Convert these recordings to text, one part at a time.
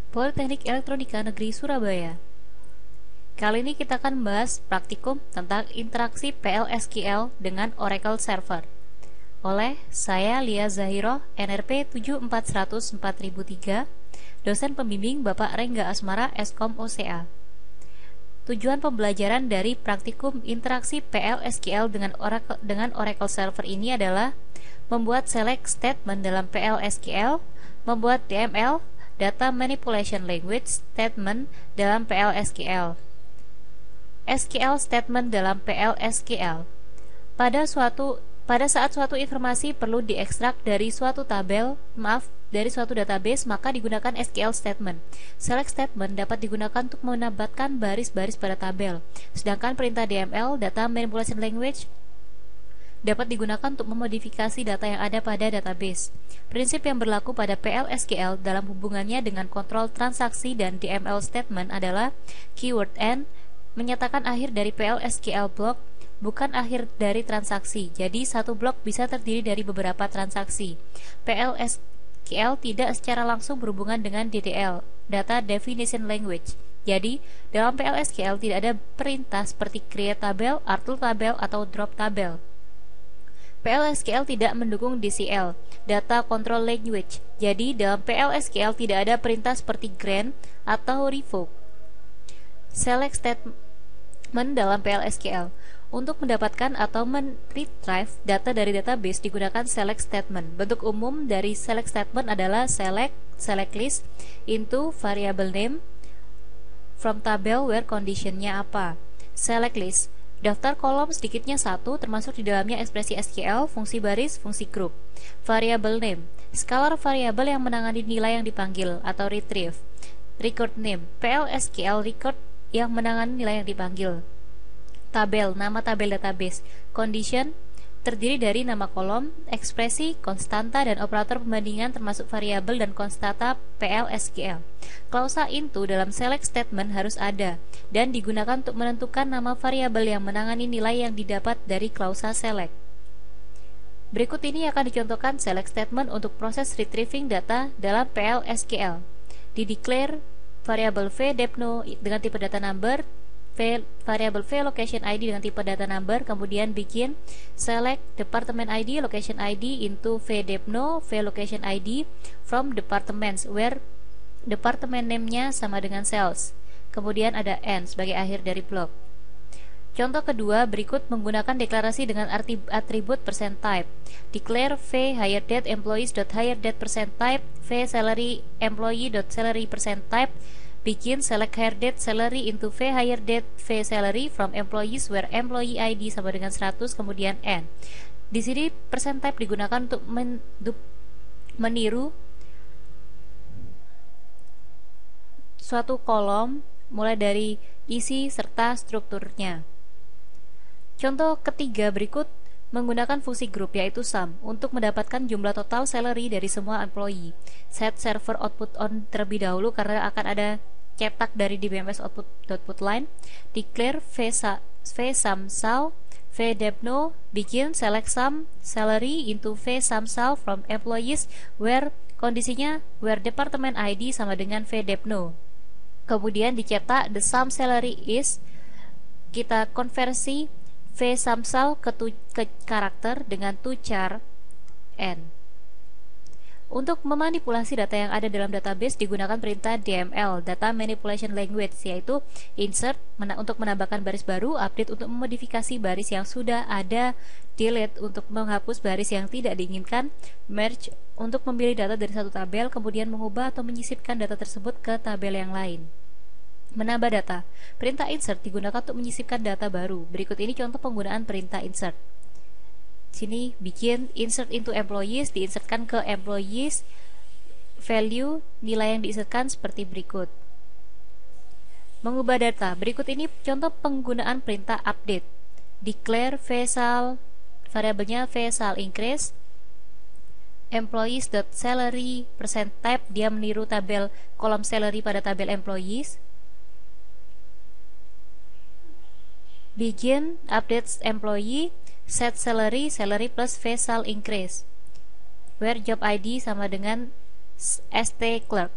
Politeknik Elektronika Negeri Surabaya. Kali ini kita akan membahas praktikum tentang interaksi PL/SQL dengan Oracle Server oleh saya Lia Zahiro, NRP 74104003, dosen pembimbing Bapak Rengga Asmara, Eskom OCA. Tujuan pembelajaran dari praktikum interaksi PL/SQL dengan Oracle Server ini adalah membuat select statement dalam PL/SQL, membuat DML Data Manipulation Language Statement dalam PL/SQL, SQL Statement dalam PL/SQL. Pada saat suatu informasi perlu diekstrak dari suatu database, maka digunakan SQL statement. Select statement dapat digunakan untuk menambahkan baris-baris pada tabel, sedangkan perintah DML Data Manipulation Language dapat digunakan untuk memodifikasi data yang ada pada database. Prinsip yang berlaku pada PL/SQL dalam hubungannya dengan kontrol transaksi dan DML statement adalah keyword AND menyatakan akhir dari PL/SQL block, bukan akhir dari transaksi. Jadi satu blok bisa terdiri dari beberapa transaksi. PL/SQL tidak secara langsung berhubungan dengan DDL, Data Definition Language. Jadi dalam PL/SQL tidak ada perintah seperti create tabel, article tabel, atau drop tabel. PL/SQL tidak mendukung DCL, Data Control Language. Jadi dalam PL/SQL tidak ada perintah seperti grant atau revoke. Select statement dalam PL/SQL. Untuk mendapatkan atau men-retrieve data dari database digunakan select statement. Bentuk umum dari select statement adalah select list into variable name from table where conditionnya apa. Select list, daftar kolom sedikitnya satu termasuk di dalamnya ekspresi SQL, fungsi baris, fungsi grup. Variable name, scalar variabel yang menangani nilai yang dipanggil atau retrieve. Record name, PL/SQL record yang menangani nilai yang dipanggil. Tabel, nama tabel database. Condition, terdiri dari nama kolom, ekspresi, konstanta, dan operator pembandingan termasuk variabel dan konstanta PL/SQL. Klausa into dalam select statement harus ada dan digunakan untuk menentukan nama variabel yang menangani nilai yang didapat dari klausa select. Berikut ini akan dicontohkan select statement untuk proses retrieving data dalam PL/SQL. Di-declare variabel v depno dengan tipe data number, variabel v location ID dengan tipe data number, kemudian bikin select department ID location ID into v depno v location ID from departments where department name-nya sama dengan cells. Kemudian ada n sebagai akhir dari blok. Contoh kedua berikut menggunakan deklarasi dengan atribut %type. Declare v hiredate employees.hiredate %type, v salary employee.salary %type. Bikin select hiredate salary into v hiredate v salary from employees where employee ID sama dengan 100, kemudian n. Di sini %type digunakan untuk meniru suatu kolom mulai dari isi serta strukturnya. Contoh ketiga berikut menggunakan fungsi grup yaitu sum untuk mendapatkan jumlah total salary dari semua employee. Set server output on terlebih dahulu karena akan ada cetak dari DBMS output line. Declare v sum sal v depno, bikin select sum salary into v sum sal from employees where kondisinya where department ID sama dengan v depno. Kemudian dicetak the sum salary is, kita konversi v sum sal ke karakter dengan tuchar n. Untuk memanipulasi data yang ada dalam database digunakan perintah DML Data Manipulation Language, yaitu insert untuk menambahkan baris baru, update untuk memodifikasi baris yang sudah ada, delete untuk menghapus baris yang tidak diinginkan, merge untuk memilih data dari satu tabel kemudian mengubah atau menyisipkan data tersebut ke tabel yang lain. Menambah data, perintah insert digunakan untuk menyisipkan data baru. Berikut ini contoh penggunaan perintah insert. Sini bikin insert into employees, diinsertkan ke employees, value nilai yang diinsertkan seperti berikut. Mengubah data, berikut ini contoh penggunaan perintah update. Declare vsal, variabelnya vsal increase, employees.salary %type, dia meniru tabel kolom salary pada tabel employees. Begin updates employee, set salary plus vsal increase, where job ID sama dengan st clerk.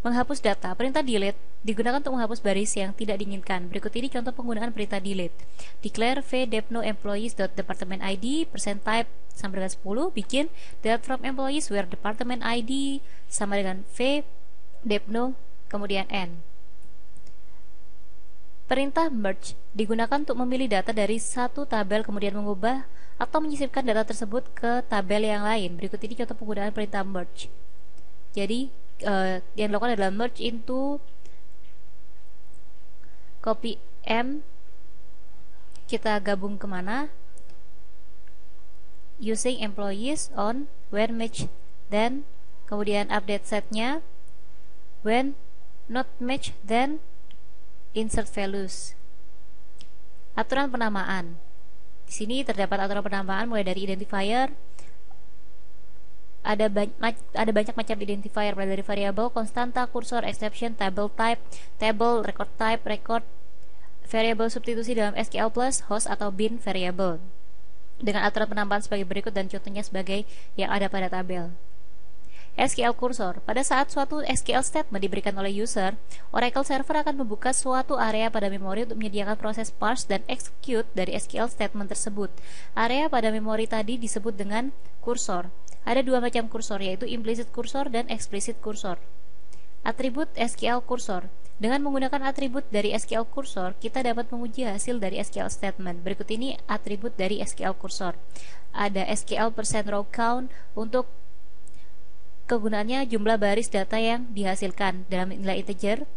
Menghapus data. Perintah delete digunakan untuk menghapus baris yang tidak diinginkan. Berikut ini contoh penggunaan perintah delete. Declare v-depno employees.department_id %type sama dengan 10. Bikin delete from employees where department ID sama dengan v-depno kemudian n. Perintah merge digunakan untuk memilih data dari satu tabel kemudian mengubah atau menyisipkan data tersebut ke tabel yang lain. Berikut ini contoh penggunaan perintah merge. Jadi yang dilakukan adalah merge into, copy M, kita gabung kemana, using employees on when match, then kemudian update setnya, when not match, then insert values. Aturan penamaan. Di sini terdapat aturan penamaan mulai dari identifier. Ada banyak macam identifier, mulai dari variable, konstanta, kursor, exception, table type, table, record type, record, variable substitusi dalam SQL plus, host atau bin variable. Dengan aturan penambahan sebagai berikut dan contohnya sebagai yang ada pada tabel. SQL Cursor. Pada saat suatu SQL statement diberikan oleh user, Oracle Server akan membuka suatu area pada memori untuk menyediakan proses parse dan execute dari SQL statement tersebut. Area pada memori tadi disebut dengan kursor. Ada dua macam kursor, yaitu implicit kursor dan explicit kursor. Atribut SQL Cursor. Dengan menggunakan atribut dari SQL Cursor, kita dapat menguji hasil dari SQL statement. Berikut ini atribut dari SQL Cursor. Ada SQL %row count untuk kegunaannya jumlah baris data yang dihasilkan dalam nilai integer.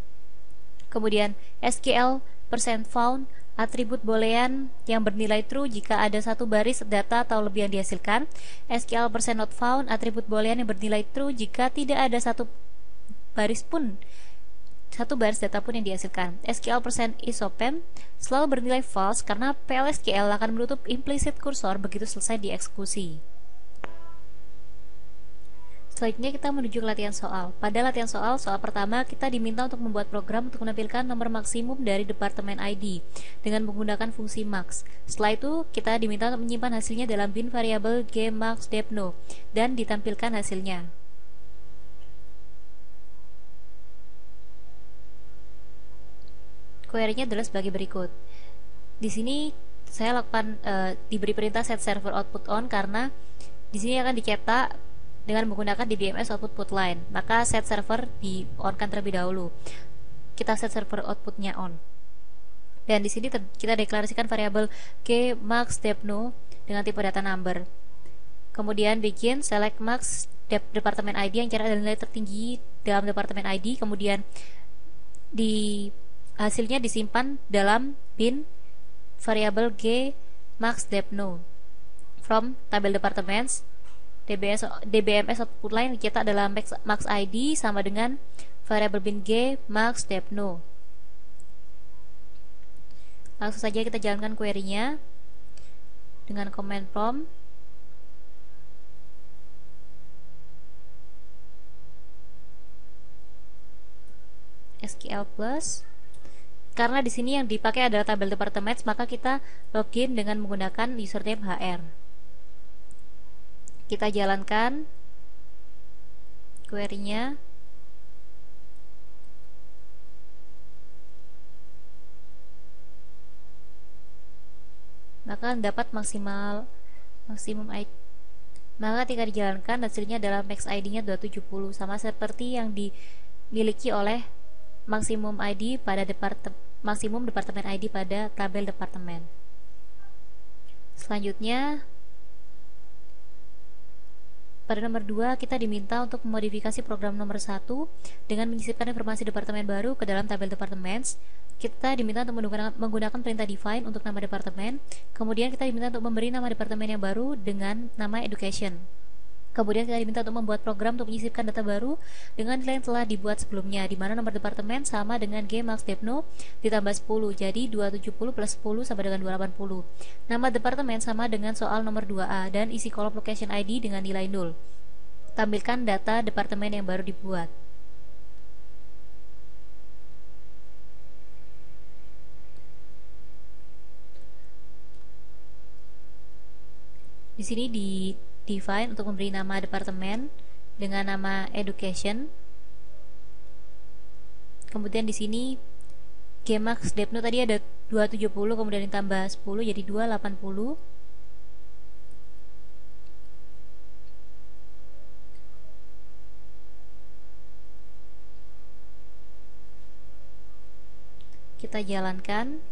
Kemudian SQL %found, atribut boolean yang bernilai true jika ada satu baris data atau lebih yang dihasilkan. SQL %not found, atribut boolean yang bernilai true jika tidak ada satu baris data pun yang dihasilkan. SQL %isopen selalu bernilai false karena PLSQL akan menutup implicit kursor begitu selesai dieksekusi. Selanjutnya kita menuju ke latihan soal. Pada latihan soal pertama kita diminta untuk membuat program untuk menampilkan nomor maksimum dari departemen ID dengan menggunakan fungsi max. Setelah itu kita diminta untuk menyimpan hasilnya dalam bin variabel gmaxdepno dan ditampilkan hasilnya. Query-nya adalah sebagai berikut. Di sini saya lakukan diberi perintah set server output on karena di sini akan dicetak dengan menggunakan DBMS output put line. Maka set server di on-kan terlebih dahulu. Kita set server outputnya on. Dan di sini kita deklarasikan variabel gmaxdepno dengan tipe data number. Kemudian bikin select max departemen ID yang cari nilai tertinggi dalam departemen ID. Kemudian hasilnya disimpan dalam bin variabel gmaxdepno from tabel departments. DBMS output line dicetak dalam max ID sama dengan variabel bin gmaxdepno. Langsung saja kita jalankan query-nya dengan command prompt SQL plus. Karena di sini yang dipakai adalah tabel departments, maka kita login dengan menggunakan username HR. Kita jalankan query-nya. Maka dapat maksimum ID. Maka ketika dijalankan hasilnya adalah max ID-nya 270, sama seperti yang dimiliki oleh maksimum ID pada maksimum departemen ID pada tabel departemen. Selanjutnya pada nomor 2 kita diminta untuk memodifikasi program nomor 1 dengan menyisipkan informasi departemen baru ke dalam tabel departments. Kita diminta untuk menggunakan perintah define untuk nama departemen. Kemudian kita diminta untuk memberi nama departemen yang baru dengan nama education. Kemudian kita diminta untuk membuat program untuk menyisipkan data baru dengan nilai yang telah dibuat sebelumnya, di mana nomor departemen sama dengan gmaxdepno ditambah 10, jadi 270 plus 10 sama dengan 280. Nama departemen sama dengan soal nomor 2A dan isi kolom location ID dengan nilai 0. Tampilkan data departemen yang baru dibuat. Di sini define untuk memberi nama departemen dengan nama education. Kemudian di sini Gmax Depno tadi ada 270, kemudian ditambah 10 jadi 280. Kita jalankan.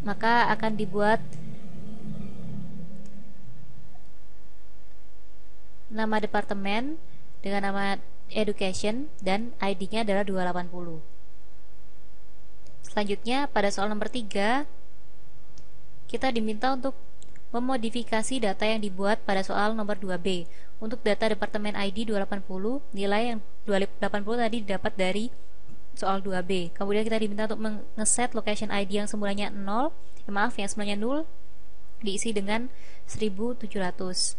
Maka akan dibuat nama departemen dengan nama education dan ID-nya adalah 280. Selanjutnya pada soal nomor 3 kita diminta untuk memodifikasi data yang dibuat pada soal nomor 2B. Untuk data departemen ID 280, nilai yang 280 tadi didapat dari soal 2B. Kemudian kita diminta untuk ngeset location ID yang semulanya 0, yang semulanya 0 diisi dengan 1700.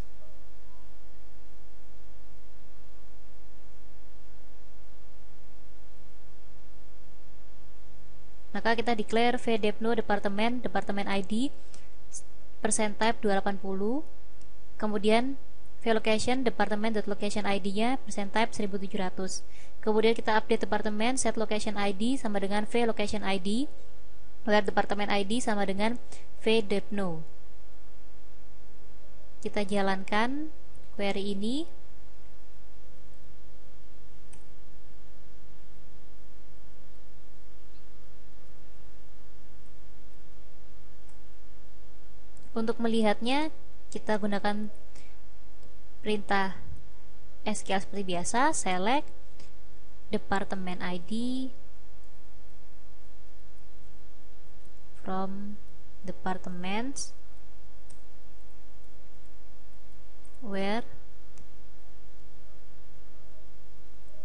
Maka kita declare vdepno departemen ID %type 280, kemudian vlocation departemen.location ID-nya %type 1700. Kemudian kita update departemen set location ID sama dengan vlocation ID, where departemen ID sama dengan vdepno. Kita jalankan query ini. Untuk melihatnya kita gunakan perintah SQL seperti biasa, select departemen ID from departments where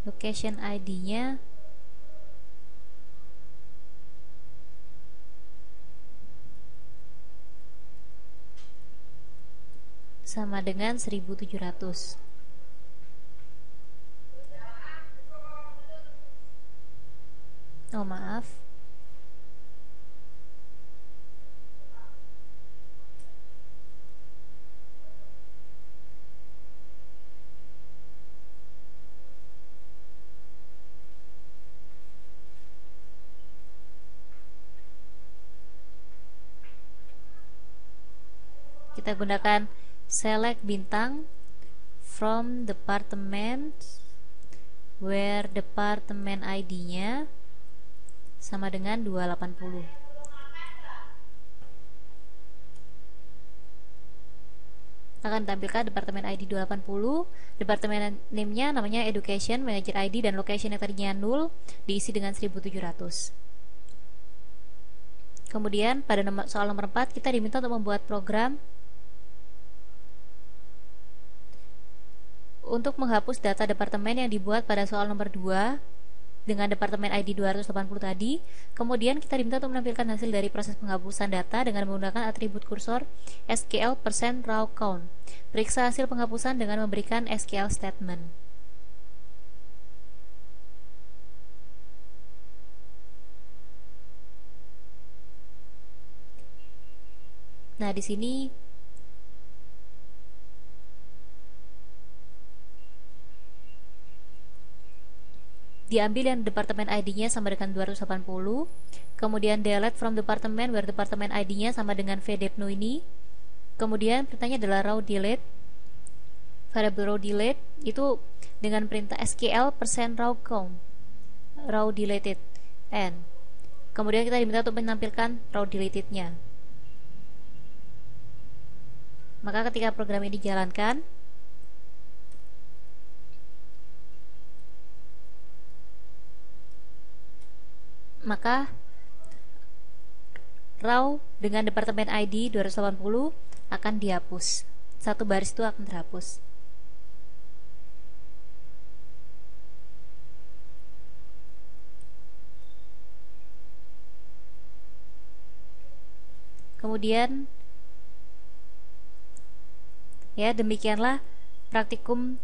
location ID-nya sama dengan 1700. Oh maaf, kita gunakan select bintang from department where departemen ID-nya sama dengan 280. Akan tampilkan departemen ID 280, departemen name-nya namanya education, manager ID, dan location yang tadinya 0 diisi dengan 1700. Kemudian pada soal nomor 4 kita diminta untuk membuat program untuk menghapus data departemen yang dibuat pada soal nomor 2 dengan departemen ID 280 tadi. Kemudian kita diminta untuk menampilkan hasil dari proses penghapusan data dengan menggunakan atribut kursor SQL %raw count. Periksa hasil penghapusan dengan memberikan SQL statement. Nah, di sini diambil yang departemen ID-nya sama dengan 280, kemudian delete from department where departemen ID-nya sama dengan vdepno ini. Kemudian perintahnya adalah raw delete. Variable raw delete itu dengan perintah SQL %raw count, raw deleted n. Kemudian kita diminta untuk menampilkan raw deleted-nya. Maka ketika program ini dijalankan, maka raw dengan departemen ID 280 akan dihapus. Satu baris itu akan terhapus. Kemudian ya, demikianlah praktikum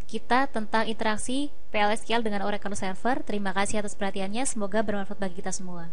kita tentang interaksi PL SQL dengan Oracle Server. Terima kasih atas perhatiannya, semoga bermanfaat bagi kita semua.